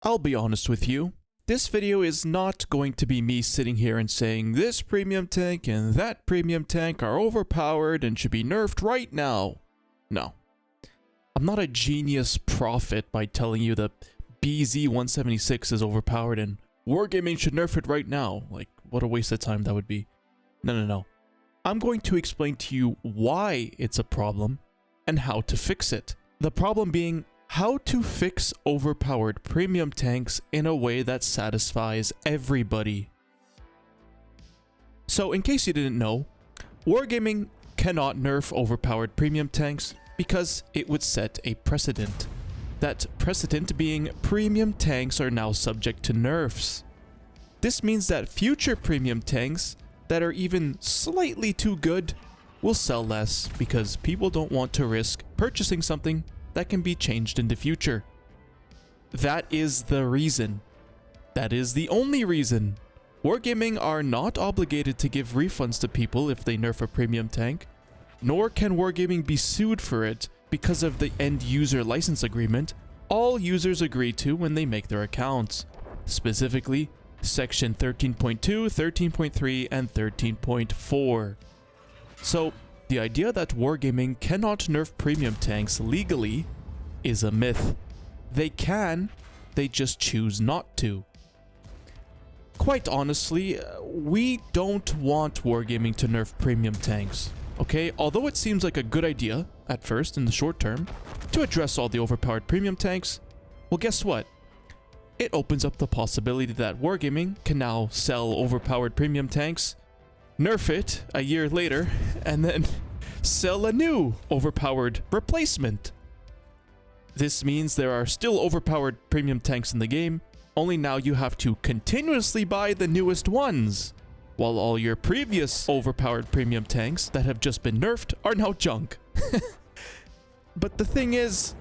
I'll be honest with you. This video is not going to be me sitting here and saying this premium tank and that premium tank are overpowered and should be nerfed right now. No. I'm not a genius prophet by telling you the BZ-176 is overpowered and Wargaming should nerf it right now. Like, what a waste of time that would be. No. I'm going to explain to you why it's a problem and how to fix it. The problem being how to fix overpowered premium tanks in a way that satisfies everybody. So in case you didn't know, Wargaming cannot nerf overpowered premium tanks because it would set a precedent. That precedent being premium tanks are now subject to nerfs. This means that future premium tanks that are even slightly too good will sell less because people don't want to risk purchasing something that can be changed in the future. That is the reason. That is the only reason. Wargaming are not obligated to give refunds to people if they nerf a premium tank, nor can Wargaming be sued for it because of the end user license agreement all users agree to when they make their accounts. Specifically, section 13.2, 13.3, and 13.4. So, the idea that Wargaming cannot nerf premium tanks legally is a myth. They can, they just choose not to. Quite honestly, we don't want Wargaming to nerf premium tanks, okay? Although it seems like a good idea, at first, in the short term, to address all the overpowered premium tanks, well, guess what? It opens up the possibility that Wargaming can now sell overpowered premium tanks, nerf it a year later, and then sell a new overpowered replacement. This means there are still overpowered premium tanks in the game, only now you have to continuously buy the newest ones, while all your previous overpowered premium tanks that have just been nerfed are now junk. But the thing is,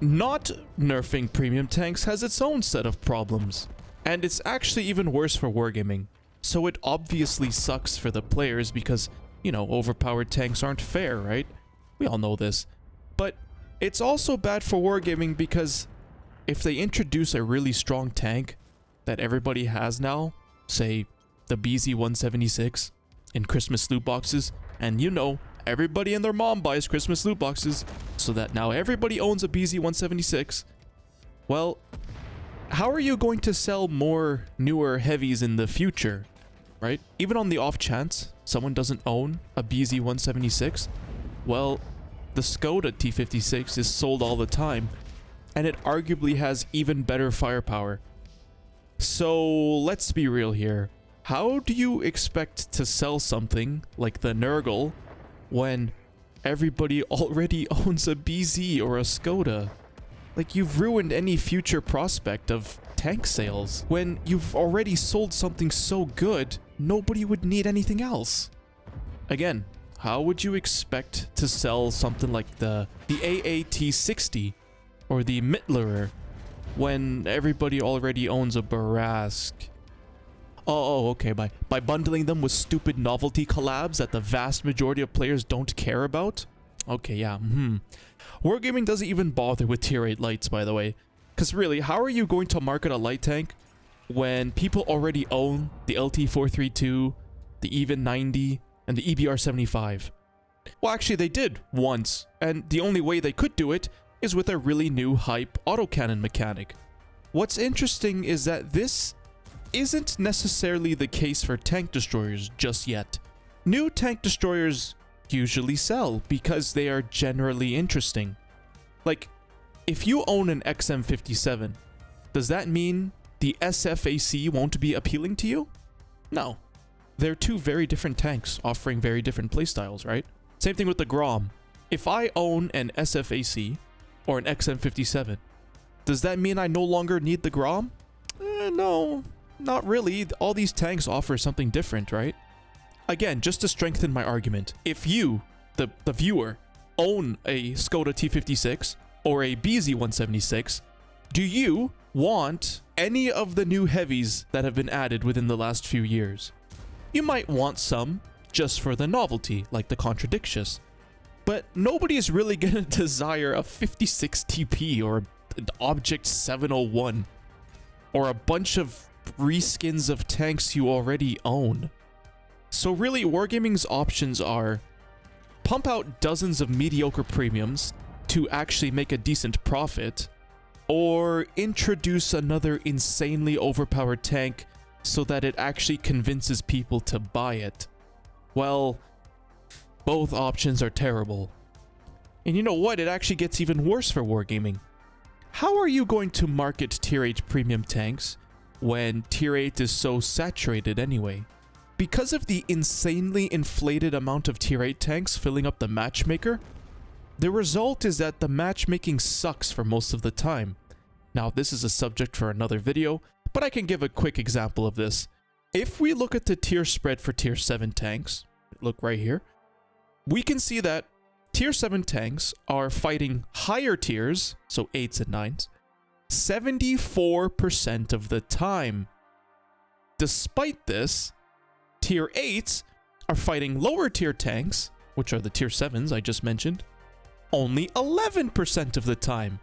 not nerfing premium tanks has its own set of problems, and it's actually even worse for Wargaming. So it obviously sucks for the players because, you know, overpowered tanks aren't fair, right? We all know this. But it's also bad for Wargaming because if they introduce a really strong tank that everybody has now, say the BZ-176 in Christmas loot boxes, and you know, everybody and their mom buys Christmas loot boxes, so that now everybody owns a BZ-176, well, how are you going to sell more newer heavies in the future, right? Even on the off chance someone doesn't own a BZ-176, well, the Skoda T-56 is sold all the time, and it arguably has even better firepower. So let's be real here. How do you expect to sell something like the Nurgle when everybody already owns a BZ or a Skoda? Like, you've ruined any future prospect of tank sales. When you've already sold something so good, nobody would need anything else. Again, how would you expect to sell something like the AAT-60 or the Mittlerer when everybody already owns a Bourrasque? Oh, okay, by bundling them with stupid novelty collabs that the vast majority of players don't care about? Okay, yeah, Wargaming doesn't even bother with tier 8 lights, by the way. Because really, how are you going to market a light tank when people already own the LT-432, the Even 90, and the EBR-75? Well, actually, they did once, and the only way they could do it is with a really new hype autocannon mechanic. What's interesting is that this isn't necessarily the case for tank destroyers just yet. New tank destroyers usually sell because they are generally interesting. Like, if you own an XM57, does that mean the SFAC won't be appealing to you? No. They're two very different tanks offering very different playstyles, right? Same thing with the Grom. If I own an SFAC or an XM57, does that mean I no longer need the Grom? No. Not really. All these tanks offer something different, right? Again, just to strengthen my argument, if you, the viewer, own a Skoda T-56 or a BZ-176, do you want any of the new heavies that have been added within the last few years? You might want some just for the novelty, like the Contradictious, but nobody is really gonna desire a 56 TP or an Object 701. or a bunch of reskins of tanks you already own. So really, Wargaming's options are pump out dozens of mediocre premiums to actually make a decent profit, or introduce another insanely overpowered tank so that it actually convinces people to buy it. Well, both options are terrible. And you know what? It actually gets even worse for Wargaming. How are you going to market tier 8 premium tanks when tier 8 is so saturated anyway? Because of the insanely inflated amount of tier 8 tanks filling up the matchmaker, the result is that the matchmaking sucks for most of the time. Now, this is a subject for another video, but I can give a quick example of this. If we look at the tier spread for tier 7 tanks, look right here, we can see that tier 7 tanks are fighting higher tiers, so 8s and 9s, 74% of the time. Despite this, tier 8s are fighting lower tier tanks, which are the tier 7s I just mentioned, only 11% of the time.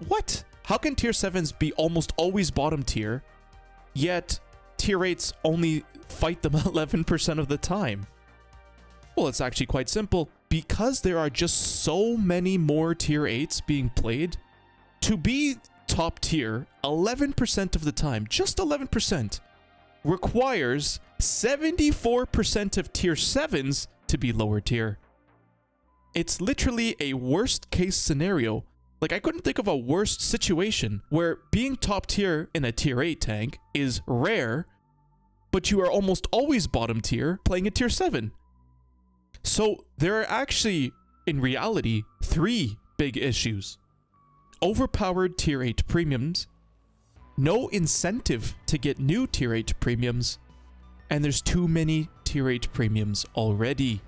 What? How can tier 7s be almost always bottom tier, yet tier 8s only fight them 11% of the time? Well, it's actually quite simple. Because there are just so many more tier 8s being played, to be top tier 11% of the time, just 11%, requires 74% of tier 7s to be lower tier. It's literally a worst case scenario. Like, I couldn't think of a worst situation where being top tier in a tier 8 tank is rare, but you are almost always bottom tier playing a tier 7. So there are actually, in reality, 3 big issues. Overpowered tier 8 premiums, no incentive to get new tier 8 premiums, and there's too many tier 8 premiums already.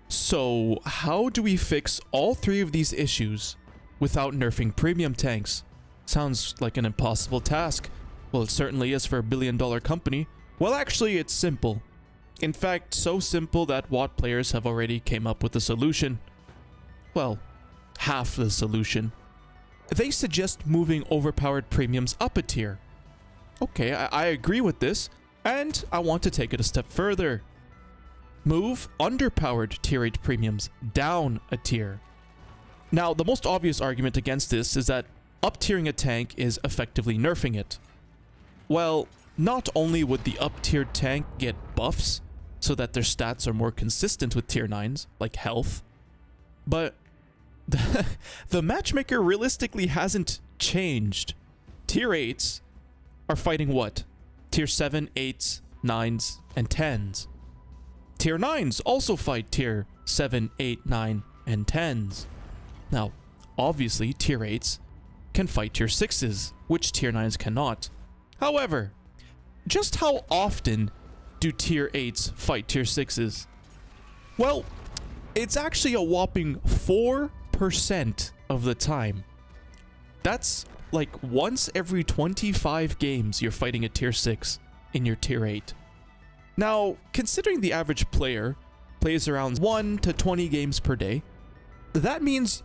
So how do we fix all 3 of these issues without nerfing premium tanks? Sounds like an impossible task. Well, it certainly is for a billion-dollar company. Well, actually, it's simple. In fact, so simple that WoT players have already came up with a solution. Well, half the solution. They suggest moving overpowered premiums up a tier. Okay, I agree with this, and I want to take it a step further. Move underpowered tier 8 premiums down a tier. Now, the most obvious argument against this is that up-tiering a tank is effectively nerfing it. Well, not only would the up-tiered tank get buffs, so that their stats are more consistent with tier 9s, like health, but the matchmaker realistically hasn't changed. Tier 8s are fighting what? Tier 7, 8s, 9s, and 10s. Tier 9s also fight tier 7, 8, 9, and 10s. Now, obviously, tier 8s can fight tier 6s, which tier 9s cannot. However, just how often do tier 8s fight tier 6s? Well, it's actually a whopping 4% of the time. That's like once every 25 games you're fighting a tier 6 in your tier 8. Now, considering the average player plays around 1 to 20 games per day, that means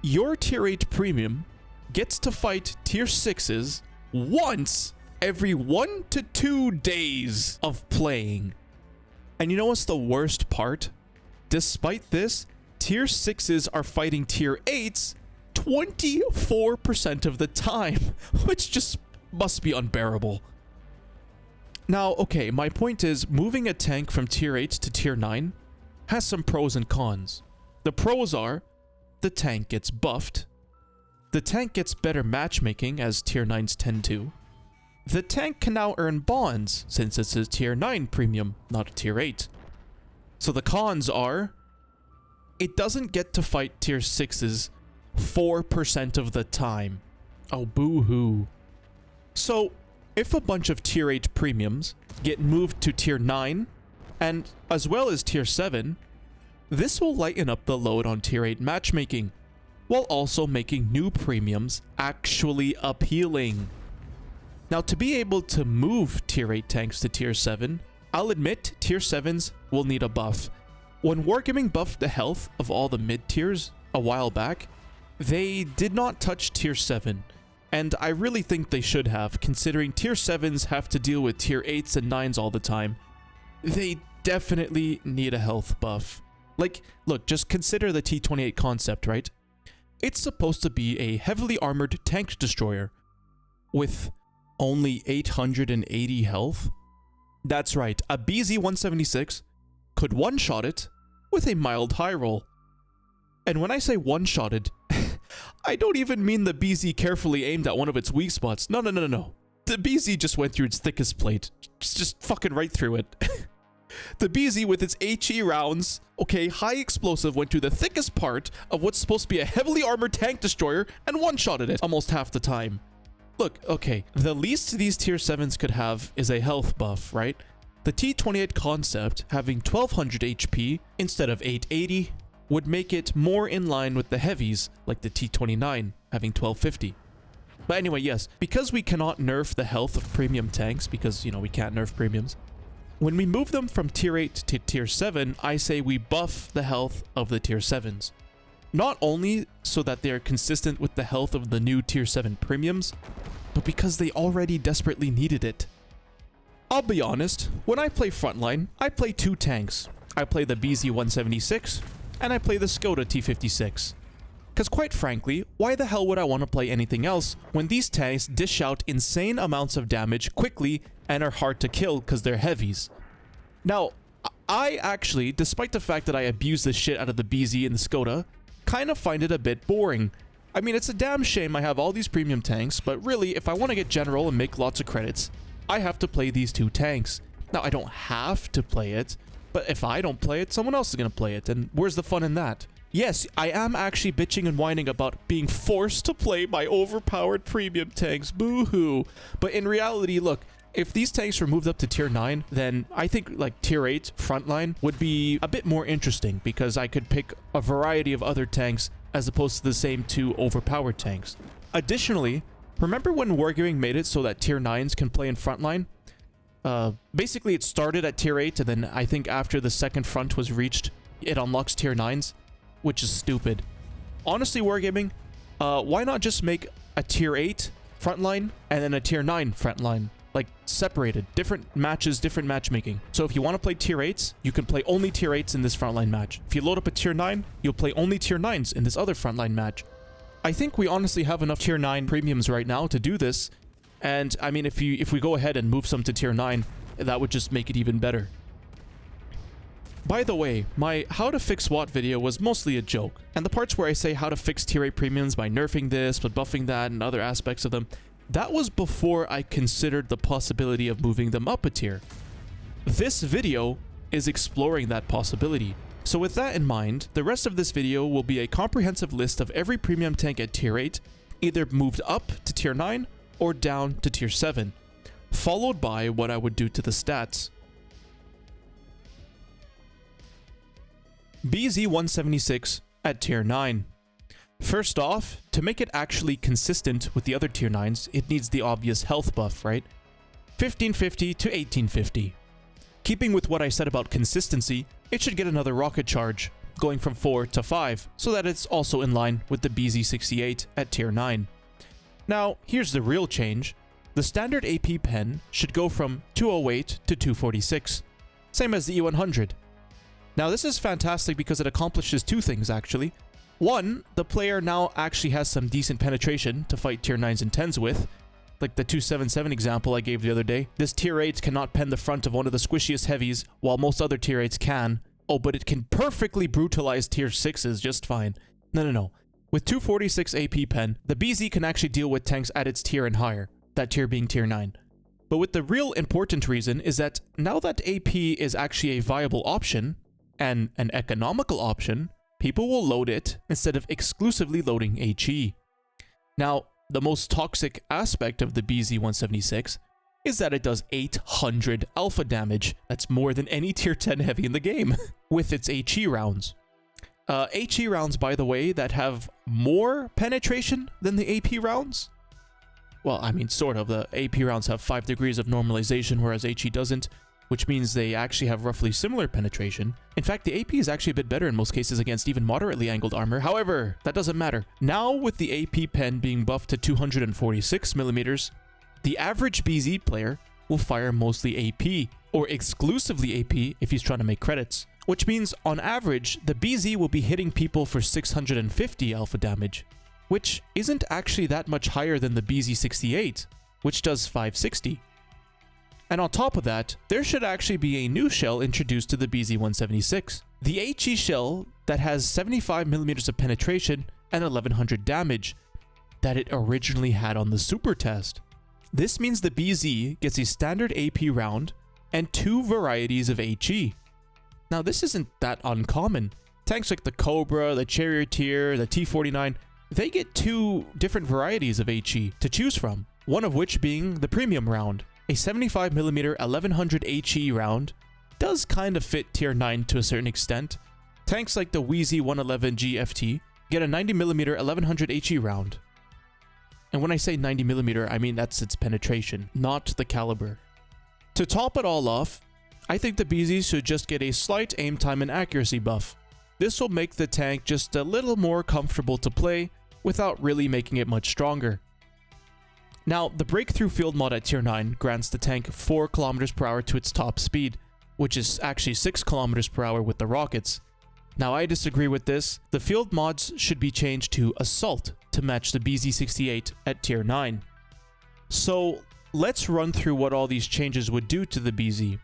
your tier 8 premium gets to fight tier 6s once every 1 to 2 days of playing. And you know what's the worst part? Despite this, tier 6s are fighting tier 8s 24% of the time, which just must be unbearable. Now, okay, my point is, moving a tank from tier 8 to tier 9 has some pros and cons. The pros are, the tank gets buffed, the tank gets better matchmaking as tier 9s tend to, the tank can now earn bonds since it's a tier 9 premium, not a tier 8. So the cons are, it doesn't get to fight tier 6s 4% of the time. Oh, boo-hoo. So, if a bunch of tier 8 premiums get moved to tier 9, and as well as tier 7, this will lighten up the load on tier 8 matchmaking, while also making new premiums actually appealing. Now, to be able to move tier 8 tanks to tier 7, I'll admit tier 7s will need a buff. When Wargaming buffed the health of all the mid tiers a while back, they did not touch tier 7. And I really think they should have, considering tier 7s have to deal with tier 8s and 9s all the time. They definitely need a health buff. Like, look, just consider the T-28 concept, right? It's supposed to be a heavily armored tank destroyer with only 880 health. That's right, a BZ-176 could one-shot it with a mild high roll. And when I say one-shotted, I don't even mean the BZ carefully aimed at one of its weak spots. No. The BZ just went through its thickest plate. Just fucking right through it. The BZ with its HE rounds, okay, high explosive, went through the thickest part of what's supposed to be a heavily armored tank destroyer and one-shotted it almost half the time. Look, okay, the least these tier 7s could have is a health buff, right? The T-28 concept, having 1200 HP instead of 880, would make it more in line with the heavies, like the T-29, having 1250. But anyway, yes, because we cannot nerf the health of premium tanks, because, you know, we can't nerf premiums, when we move them from tier 8 to tier 7, I say we buff the health of the tier 7s. Not only so that they are consistent with the health of the new tier 7 premiums, but because they already desperately needed it. I'll be honest, when I play frontline, I play two tanks. I play the BZ-176, and I play the Skoda T-56. Because quite frankly, why the hell would I want to play anything else when these tanks dish out insane amounts of damage quickly and are hard to kill because they're heavies? Now, I actually, despite the fact that I abuse the shit out of the BZ and the Skoda, kind of find it a bit boring. I mean, it's a damn shame I have all these premium tanks, but really, if I want to get general and make lots of credits, I have to play these two tanks. Now, I don't have to play it, but if I don't play it, someone else is going to play it, and where's the fun in that? Yes, I am actually bitching and whining about being forced to play my overpowered premium tanks, boo-hoo. But in reality, look, if these tanks were moved up to tier 9, then I think like tier 8 frontline would be a bit more interesting because I could pick a variety of other tanks as opposed to the same two overpowered tanks. Additionally, remember when Wargaming made it so that tier 9s can play in frontline? Basically it started at tier 8 and then I think after the second front was reached, it unlocks tier 9s. Which is stupid. Honestly, Wargaming, why not just make a tier 8 frontline and then a tier 9 frontline? Like, separated. Different matches, different matchmaking. So if you want to play tier 8s, you can play only tier 8s in this frontline match. If you load up a tier 9, you'll play only tier 9s in this other frontline match. I think we honestly have enough tier 9 premiums right now to do this. And, I mean, if we go ahead and move some to tier 9, that would just make it even better. By the way, my how to fix SWAT video was mostly a joke, and the parts where I say how to fix tier 8 premiums by nerfing this, but buffing that, and other aspects of them, that was before I considered the possibility of moving them up a tier. This video is exploring that possibility. So with that in mind, the rest of this video will be a comprehensive list of every premium tank at tier 8, either moved up to tier 9 or down to tier 7, followed by what I would do to the stats. BZ-176 at tier 9. First off, to make it actually consistent with the other tier 9s, it needs the obvious health buff, right? 1550 to 1850. Keeping with what I said about consistency, it should get another rocket charge, going from 4 to 5, so that it's also in line with the BZ-68 at tier 9. Now, here's the real change. The standard AP pen should go from 208 to 246, same as the E100. Now this is fantastic because it accomplishes two things actually. One, the player now actually has some decent penetration to fight tier 9s and 10s with. Like the 277 example I gave the other day. This tier 8 cannot pen the front of one of the squishiest heavies, while most other tier 8s can. Oh, but it can perfectly brutalize tier 6s just fine. No. With 246 AP pen, the BZ can actually deal with tanks at its tier and higher, that tier being tier 9. But with the real important reason is that now that AP is actually a viable option, and an economical option, people will load it instead of exclusively loading HE. Now, the most toxic aspect of the BZ-176 is that it does 800 alpha damage. That's more than any tier 10 heavy in the game, with its HE rounds. HE rounds, by the way, that have more penetration than the AP rounds. Well, I mean, sort of. The AP rounds have 5 degrees of normalization, whereas HE doesn't. which means they actually have roughly similar penetration. In fact, the AP is actually a bit better in most cases against even moderately angled armor. However, that doesn't matter. Now, with the AP pen being buffed to 246 millimeters, the average BZ player will fire mostly AP, or exclusively AP if he's trying to make credits. Which means, on average, the BZ will be hitting people for 650 alpha damage, which isn't actually that much higher than the BZ68, which does 560. And on top of that, there should actually be a new shell introduced to the BZ176. The HE shell that has 75mm of penetration and 1100 damage that it originally had on the super test. This means the BZ gets a standard AP round and 2 varieties of HE. Now this isn't that uncommon. Tanks like the Cobra, the Charioteer, the T-49, they get 2 different varieties of HE to choose from, one of which being the premium round. A 75mm 1100 HE round does kind of fit tier 9 to a certain extent. Tanks like the VIIs 111 GFT get a 90mm 1100 HE round. And when I say 90mm, I mean that's its penetration, not the caliber. To top it all off, I think the BZs should just get a slight aim time and accuracy buff. This will make the tank just a little more comfortable to play without really making it much stronger. Now, the breakthrough field mod at tier 9 grants the tank 4 km per hour to its top speed, which is actually 6 km per hour with the rockets. Now, I disagree with this. The field mods should be changed to Assault to match the BZ68 at tier 9. So, let's run through what all these changes would do to the BZ.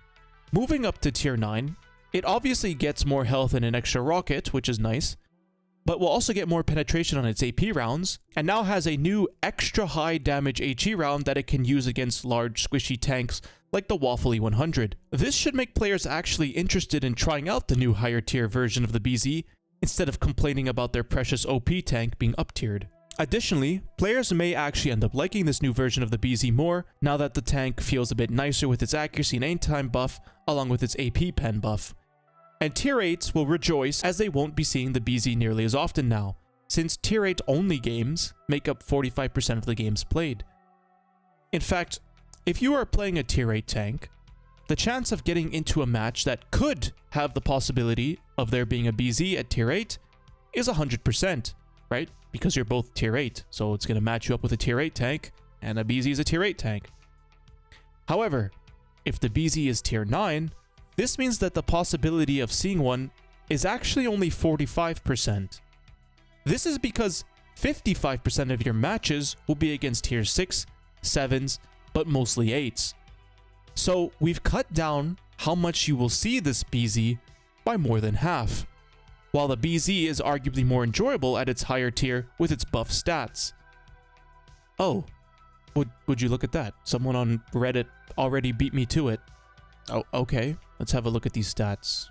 Moving up to tier 9, it obviously gets more health and an extra rocket, which is nice, but will also get more penetration on its AP rounds, and now has a new extra high damage HE round that it can use against large squishy tanks like the Waffle 100. This should make players actually interested in trying out the new higher tier version of the BZ, instead of complaining about their precious OP tank being up-tiered. Additionally, players may actually end up liking this new version of the BZ more, now that the tank feels a bit nicer with its accuracy and aim time buff, along with its AP pen buff. And tier 8s will rejoice as they won't be seeing the BZ nearly as often now, since tier 8 only games make up 45% of the games played. In fact, if you are playing a tier 8 tank, the chance of getting into a match that could have the possibility of there being a BZ at tier 8 is 100%, right? Because you're both tier 8, so it's going to match you up with a tier 8 tank, and a BZ is a tier 8 tank. However, if the BZ is tier 9, this means that the possibility of seeing one is actually only 45%. This is because 55% of your matches will be against tier 6, 7s, but mostly 8s. So we've cut down how much you will see this BZ by more than half, while the BZ is arguably more enjoyable at its higher tier with its buff stats. Oh, would you look at that? Someone on Reddit already beat me to it. Oh, okay. Let's have a look at these stats.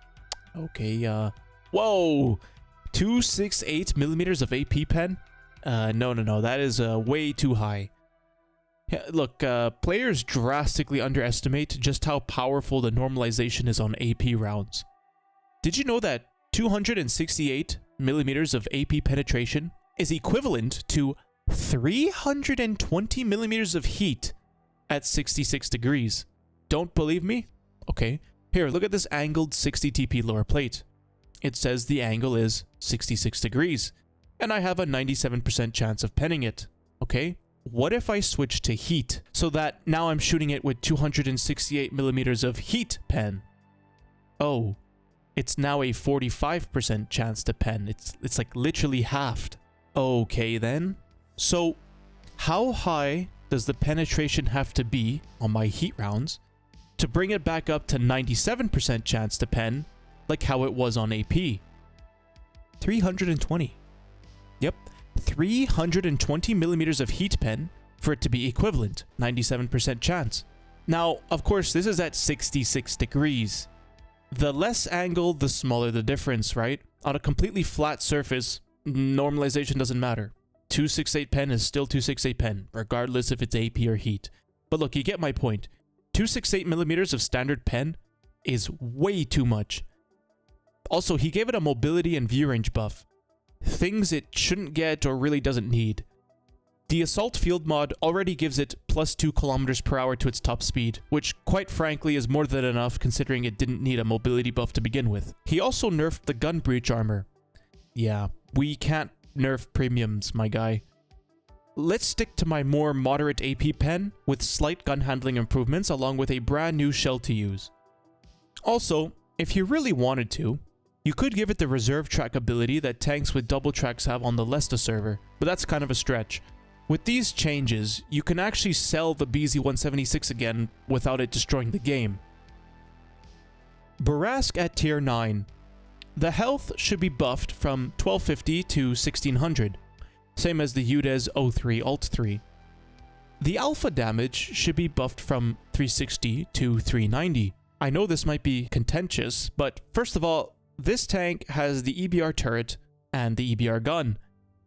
Okay, whoa! 268mm of AP pen? No, that is way too high. Yeah, look, players drastically underestimate just how powerful the normalization is on AP rounds. Did you know that 268mm of AP penetration is equivalent to 320mm of heat at 66 degrees? Don't believe me? Okay, here, look at this angled 60 TP lower plate. It says the angle is 66 degrees, and I have a 97% chance of penning it, okay? What if I switch to heat, so that now I'm shooting it with 268mm of heat pen? Oh, it's now a 45% chance to pen. It's like literally halved. Okay then. So, how high does the penetration have to be on my heat rounds to bring it back up to 97% chance to pen, like how it was on AP? 320. Yep, 320mm of heat pen for it to be equivalent, 97% chance. Now, of course, this is at 66 degrees. The less angle, the smaller the difference, right? On a completely flat surface, normalization doesn't matter. 268 pen is still 268 pen, regardless if it's AP or heat. But look, you get my point. 268mm of standard pen is way too much. Also, he gave it a mobility and view range buff. Things it shouldn't get or really doesn't need. The Assault Field mod already gives it plus 2 kilometers per hour to its top speed, which quite frankly is more than enough considering it didn't need a mobility buff to begin with. He also nerfed the gun breach armor. Yeah, we can't nerf premiums, my guy. Let's stick to my more moderate AP pen with slight gun handling improvements along with a brand new shell to use. Also, if you really wanted to, you could give it the reserve track ability that tanks with double tracks have on the Lesta server, but that's kind of a stretch. With these changes, you can actually sell the BZ-176 again without it destroying the game. Bourrasque at tier 9. The health should be buffed from 1250 to 1600, same as the VIIIs 03 Alt 3. The alpha damage should be buffed from 360 to 390. I know this might be contentious, but first of all, this tank has the EBR turret and the EBR gun,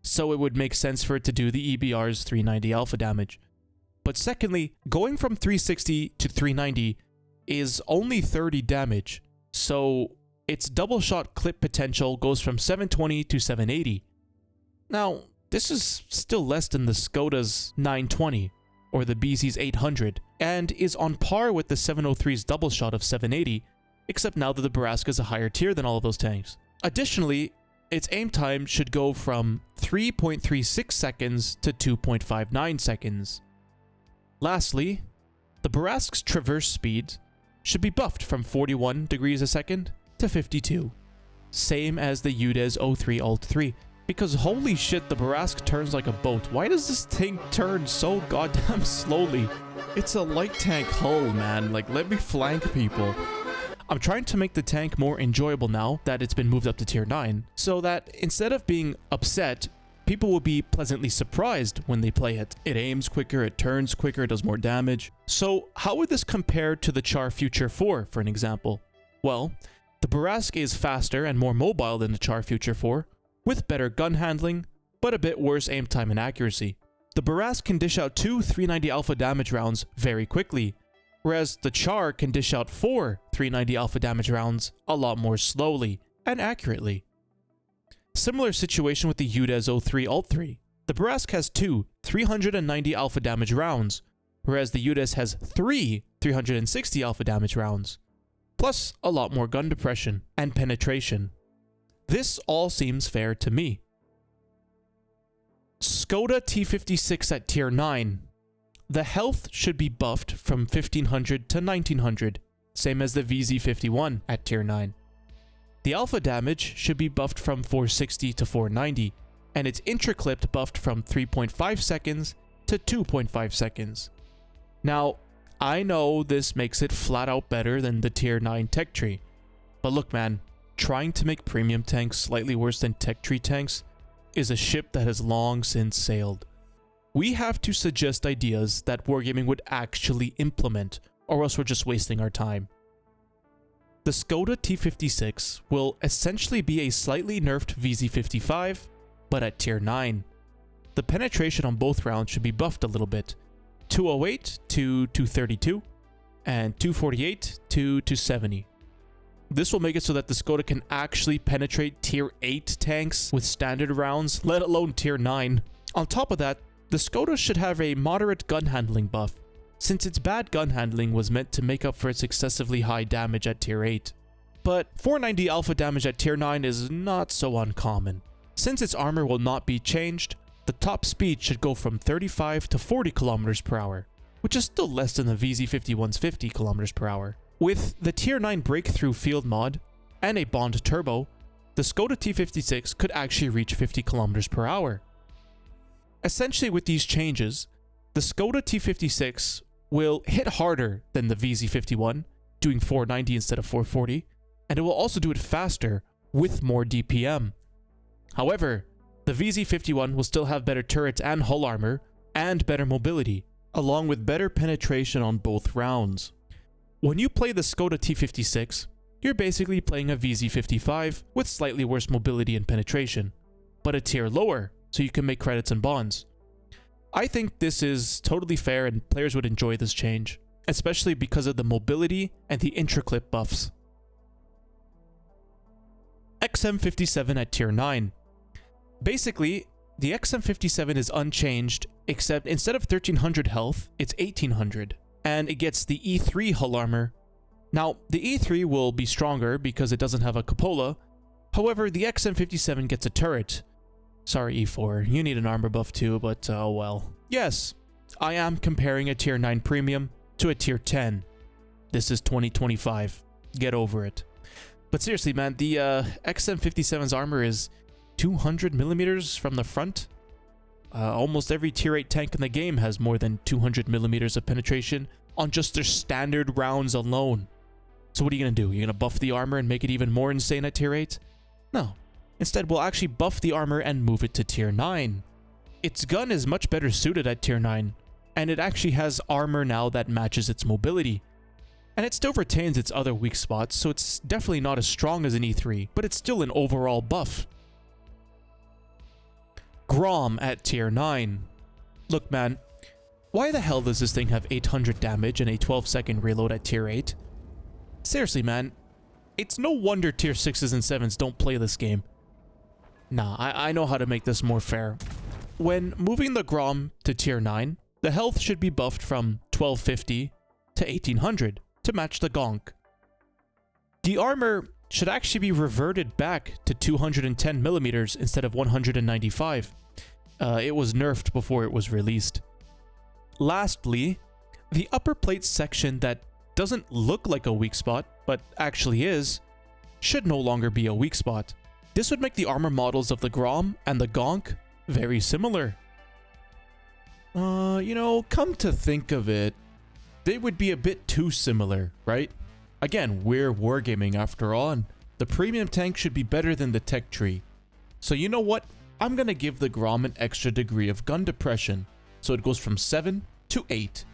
so it would make sense for it to do the EBR's 390 alpha damage. But secondly, going from 360 to 390 is only 30 damage, so its double shot clip potential goes from 720 to 780. Now, this is still less than the Skoda's 920 or the BZ's 800, and is on par with the 703's double shot of 780, except now that the Bourrasque is a higher tier than all of those tanks. Additionally, its aim time should go from 3.36 seconds to 2.59 seconds. Lastly, the Bourrasque's traverse speed should be buffed from 41 degrees a second to 52. Same as the VIIIs 03 Alt 3, because holy shit, the Bourrasque turns like a boat. Why does this thing turn so goddamn slowly? It's a light tank hull, man. Like, let me flank people. I'm trying to make the tank more enjoyable now that it's been moved up to tier 9, so that instead of being upset, people will be pleasantly surprised when they play it. It aims quicker, it turns quicker, it does more damage. So how would this compare to the Char Future 4, for an example? Well, the Bourrasque is faster and more mobile than the Char Future 4, with better gun handling, but a bit worse aim time and accuracy. The Bourrasque can dish out 2 390 alpha damage rounds very quickly, whereas the Char can dish out 4 390 alpha damage rounds a lot more slowly and accurately. Similar situation with the VIIIs 03 Alt 3. The Bourrasque has 2 390 alpha damage rounds, whereas the VIIIs has 3 360 alpha damage rounds, plus a lot more gun depression and penetration. This all seems fair to me. Skoda T-56 at tier 9. The health should be buffed from 1500 to 1900, same as the VZ51 at tier 9. The alpha damage should be buffed from 460 to 490, and its intraclipped buffed from 3.5 seconds to 2.5 seconds. Now, I know this makes it flat out better than the tier 9 tech tree, but look man, trying to make premium tanks slightly worse than tech tree tanks is a ship that has long since sailed. We have to suggest ideas that Wargaming would actually implement, or else we're just wasting our time. The Skoda T-56 will essentially be a slightly nerfed VZ55, but at tier 9. The penetration on both rounds should be buffed a little bit. 208 to 232, and 248 to 270. This will make it so that the Skoda can actually penetrate tier 8 tanks with standard rounds, let alone tier 9. On top of that, the Skoda should have a moderate gun handling buff, since its bad gun handling was meant to make up for its excessively high damage at tier 8. But 490 alpha damage at tier 9 is not so uncommon. Since its armor will not be changed, the top speed should go from 35 to 40 kilometers per hour, which is still less than the VZ51's 50 kilometers per hour. With the tier 9 breakthrough field mod and a Bond turbo, the Skoda T-56 could actually reach 50 kilometers per hour. Essentially with these changes, the Skoda T-56 will hit harder than the VZ51, doing 490 instead of 440, and it will also do it faster with more DPM. However, the VZ51 will still have better turrets and hull armor, and better mobility, along with better penetration on both rounds. When you play the Skoda T-56, you're basically playing a VZ55 with slightly worse mobility and penetration, but a tier lower, so you can make credits and bonds. I think this is totally fair and players would enjoy this change, especially because of the mobility and the intraclip buffs. XM57 at tier 9. Basically, the XM57 is unchanged, except instead of 1300 health, it's 1800, and it gets the E3 hull armor. Now, the E3 will be stronger because it doesn't have a cupola. However, the XM57 gets a turret. Sorry, E4, you need an armor buff too, but oh well. Yes, I am comparing a tier 9 premium to a tier 10. This is 2025. Get over it. But seriously, man, the XM57's armor is 200 millimeters from the front. Almost every tier 8 tank in the game has more than 200 millimeters of penetration on just their standard rounds alone. So what are you going to do? You're going to buff the armor and make it even more insane at tier 8? No. Instead, we'll actually buff the armor and move it to tier 9. Its gun is much better suited at tier 9, and it actually has armor now that matches its mobility. And it still retains its other weak spots, so it's definitely not as strong as an E3, but it's still an overall buff. Grom at tier 9. Look man, why the hell does this thing have 800 damage and a 12-second reload at tier 8? Seriously man, it's no wonder tier 6s and 7s don't play this game. Nah, I know how to make this more fair. When moving the Grom to tier 9, the health should be buffed from 1250 to 1800 to match the gonk. The armor should actually be reverted back to 210 millimeters instead of 195. It was nerfed before it was released. Lastly, the upper plate section that doesn't look like a weak spot, but actually is, should no longer be a weak spot. This would make the armor models of the Grom and the gonk very similar. You know, come to think of it, they would be a bit too similar, right? Again, we're Wargaming after all, and the premium tank should be better than the tech tree. So you know what? I'm gonna give the Grom an extra degree of gun depression, so it goes from 7 to 8.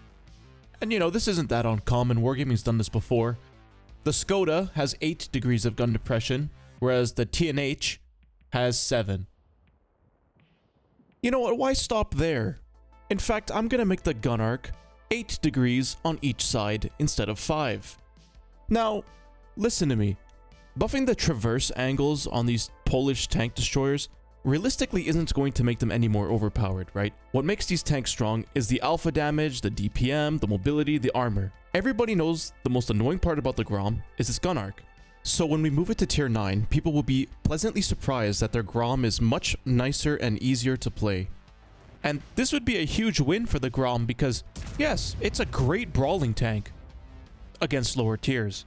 And you know, this isn't that uncommon, Wargaming's done this before. The Skoda has 8 degrees of gun depression, whereas the TNH has 7. You know what, why stop there? In fact, I'm gonna make the gun arc 8 degrees on each side instead of 5. Now, listen to me. Buffing the traverse angles on these Polish tank destroyers realistically isn't going to make them any more overpowered, right? What makes these tanks strong is the alpha damage, the DPM, the mobility, the armor. Everybody knows the most annoying part about the Grom is its gun arc. So when we move it to tier 9, people will be pleasantly surprised that their Grom is much nicer and easier to play. And this would be a huge win for the Grom because, yes, it's a great brawling tank against lower tiers,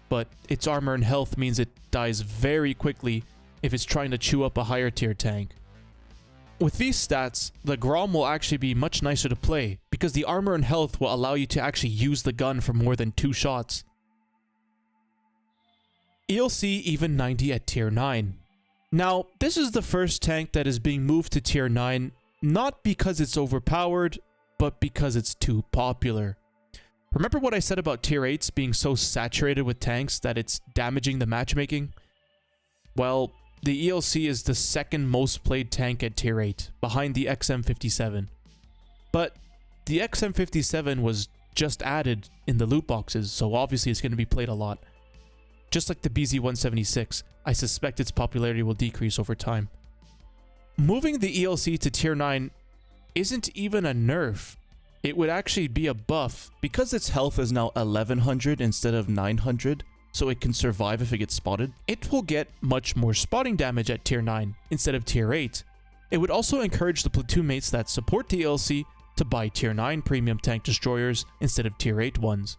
but its armor and health means it dies very quickly if it's trying to chew up a higher tier tank. With these stats, the Grom will actually be much nicer to play because the armor and health will allow you to actually use the gun for more than 2 shots. ELC even 90 at tier 9. Now, this is the first tank that is being moved to tier 9, not because it's overpowered, but because it's too popular. Remember what I said about tier 8s being so saturated with tanks that it's damaging the matchmaking? Well, the ELC is the second most played tank at tier 8, behind the XM57. But the XM57 was just added in the loot boxes, so obviously it's going to be played a lot. Just like the BZ-176, I suspect its popularity will decrease over time. Moving the ELC to tier 9 isn't even a nerf. It would actually be a buff. Because its health is now 1100 instead of 900, so it can survive if it gets spotted, it will get much more spotting damage at tier 9 instead of tier 8. It would also encourage the platoon mates that support the ELC to buy tier 9 premium tank destroyers instead of tier 8 ones.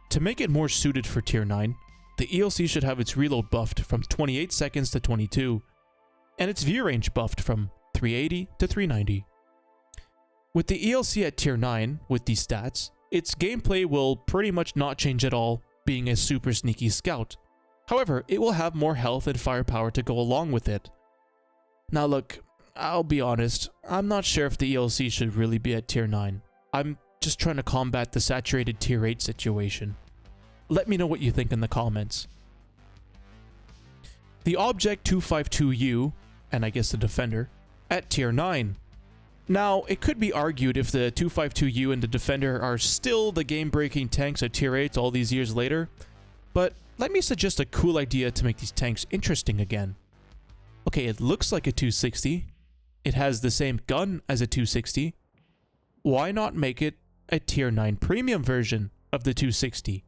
To make it more suited for tier 9, the ELC should have its reload buffed from 28 seconds to 22, and its view range buffed from 380 to 390. With the ELC at tier 9, with these stats, its gameplay will pretty much not change at all, being a super sneaky scout. However, it will have more health and firepower to go along with it. Now look, I'll be honest, I'm not sure if the ELC should really be at tier 9. I'm just trying to combat the saturated tier 8 situation. Let me know what you think in the comments. The Object 252U, and I guess the Defender, at tier 9. Now, it could be argued if the 252U and the Defender are still the game-breaking tanks at tier 8 all these years later, but let me suggest a cool idea to make these tanks interesting again. Okay, it looks like a 260, it has the same gun as a 260, why not make it a tier 9 premium version of the 260?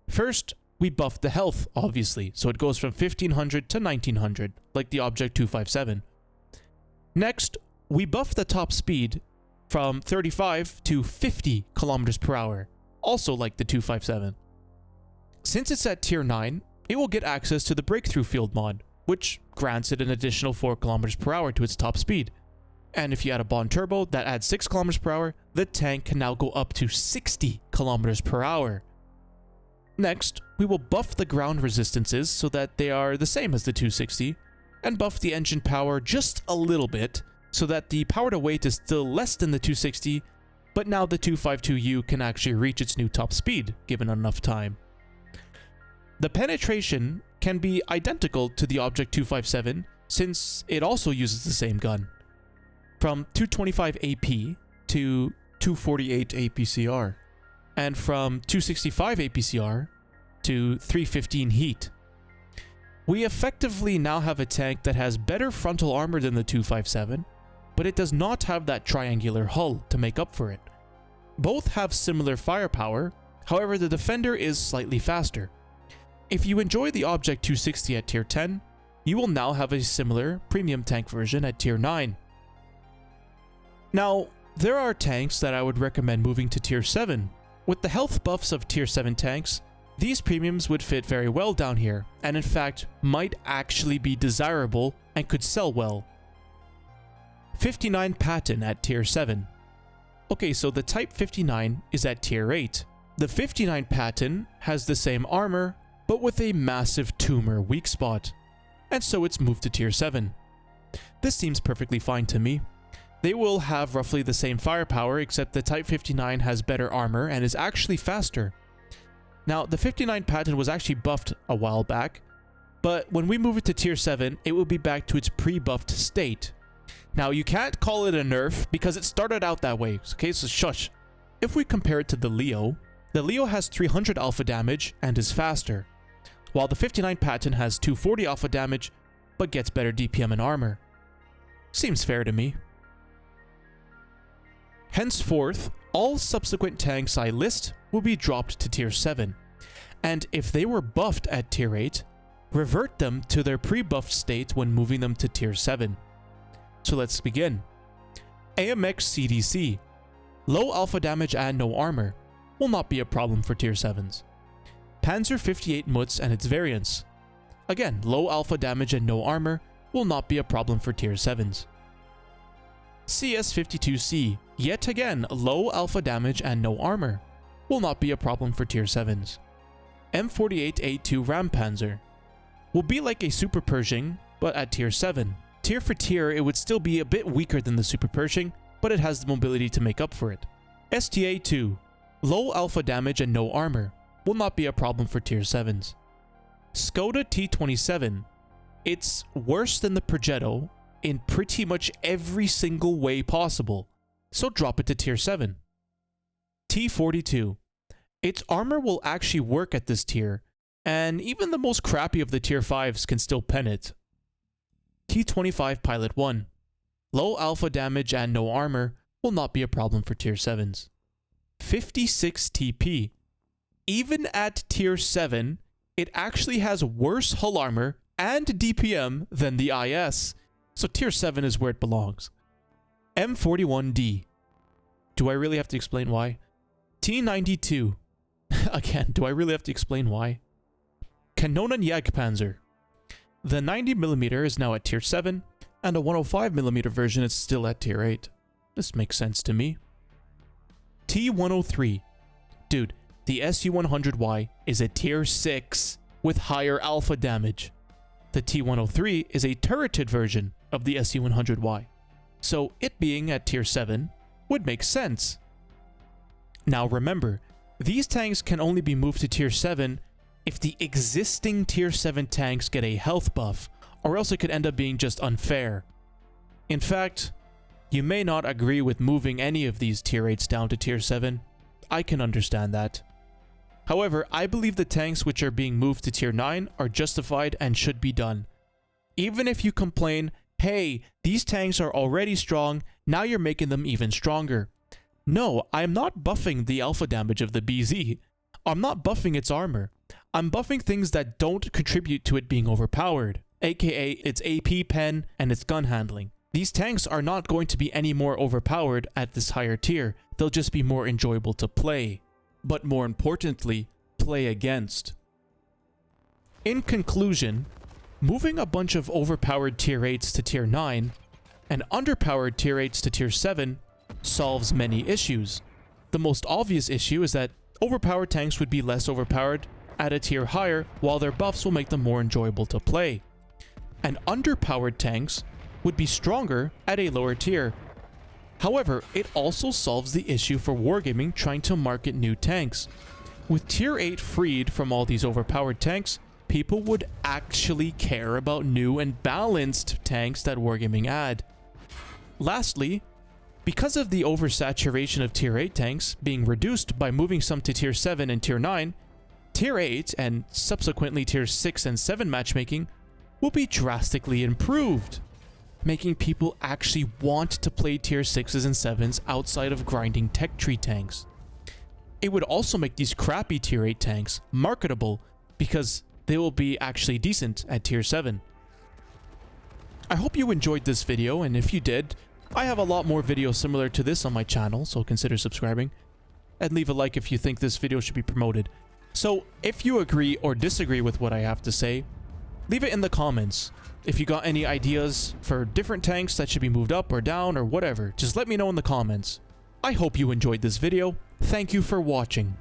First, we buffed the health, obviously, so it goes from 1500 to 1900, like the Object 257. Next, we buffed the top speed from 35 to 50 kilometers per hour, also like the 257. Since it's at tier 9, it will get access to the breakthrough field mod, which grants it an additional 4 kilometers per hour to its top speed. And if you add a Bond Turbo that adds 6 kilometers per hour, the tank can now go up to 60 kilometers per hour. Next, we will buff the ground resistances so that they are the same as the 260, and buff the engine power just a little bit so that the power to weight is still less than the 260, but now the 252U can actually reach its new top speed given enough time. The penetration can be identical to the Object 257 since it also uses the same gun, from 225 AP to 248 APCR, and from 265 APCR to 315 heat. We effectively now have a tank that has better frontal armor than the 257, but it does not have that triangular hull to make up for it. Both have similar firepower, however the Defender is slightly faster. If you enjoy the Object 260 at tier 10, you will now have a similar premium tank version at tier 9. Now, there are tanks that I would recommend moving to tier 7. With the health buffs of tier 7 tanks, these premiums would fit very well down here, and in fact might actually be desirable and could sell well. 59 Patton at tier 7. Okay, so the Type 59 is at tier 8. The 59 Patton has the same armor, but with a massive tumor weak spot, and so it's moved to tier 7. This seems perfectly fine to me. They will have roughly the same firepower, except the Type 59 has better armor and is actually faster. Now, the 59 Patton was actually buffed a while back, but when we move it to tier 7, it will be back to its pre-buffed state. Now, you can't call it a nerf because it started out that way, okay, so shush. If we compare it to the Leo has 300 alpha damage and is faster, while the 59 Patton has 240 alpha damage but gets better DPM and armor. Seems fair to me. Henceforth, all subsequent tanks I list will be dropped to tier 7, and if they were buffed at tier 8, revert them to their pre-buffed state when moving them to tier 7. So let's begin. AMX CDC. Low alpha damage and no armor will not be a problem for tier 7s. Panzer 58 Mutz and its variants. Again, low alpha damage and no armor will not be a problem for tier 7s. CS52C, yet again low alpha damage and no armor, will not be a problem for tier 7s. M48A2 Rampanzer will be like a Super Pershing, but at tier 7. Tier for tier, it would still be a bit weaker than the Super Pershing, but it has the mobility to make up for it. STA2, low alpha damage and no armor, will not be a problem for tier 7s. Skoda T-57, it's worse than the Progetto in pretty much every single way possible, so drop it to tier 7. T-42, its armor will actually work at this tier, and even the most crappy of the tier 5s can still pen it. T-25 Pilot 1, low alpha damage and no armor will not be a problem for tier 7s. 56 TP, even at tier 7, it actually has worse hull armor and DPM than the IS, so tier 7 is where it belongs. M41D. Do I really have to explain why? T92. Again, do I really have to explain why? Kanonen Jagdpanzer. The 90mm is now at tier 7, and a 105mm version is still at tier 8. This makes sense to me. T103. Dude, the SU-100Y is a tier 6 with higher alpha damage. The T103 is a turreted version of the SU-100Y, so it being at tier 7 would make sense. Now remember, these tanks can only be moved to tier 7 if the existing tier 7 tanks get a health buff, or else it could end up being just unfair. In fact, you may not agree with moving any of these tier 8s down to tier 7. I can understand that. However, I believe the tanks which are being moved to tier 9 are justified and should be done. Even if you complain, hey, these tanks are already strong, now you're making them even stronger. No, I'm not buffing the alpha damage of the BZ. I'm not buffing its armor. I'm buffing things that don't contribute to it being overpowered, aka its AP pen and its gun handling. These tanks are not going to be any more overpowered at this higher tier, they'll just be more enjoyable to play. But more importantly, play against. In conclusion, moving a bunch of overpowered tier 8s to tier 9 and underpowered tier 8s to tier 7 solves many issues. The most obvious issue is that overpowered tanks would be less overpowered at a tier higher, while their buffs will make them more enjoyable to play. And underpowered tanks would be stronger at a lower tier. However, it also solves the issue for Wargaming trying to market new tanks. With tier 8 freed from all these overpowered tanks, people would actually care about new and balanced tanks that Wargaming add. Lastly, because of the oversaturation of tier 8 tanks being reduced by moving some to tier 7 and tier 9, tier 8 and subsequently tier 6 and 7 matchmaking will be drastically improved, making people actually want to play tier 6s and 7s outside of grinding tech tree tanks. It would also make these crappy tier 8 tanks marketable because they will be actually decent at tier 7. I hope you enjoyed this video, and if you did, I have a lot more videos similar to this on my channel, so consider subscribing. And leave a like if you think this video should be promoted. So, if you agree or disagree with what I have to say, leave it in the comments. If you got any ideas for different tanks that should be moved up or down or whatever, just let me know in the comments. I hope you enjoyed this video. Thank you for watching.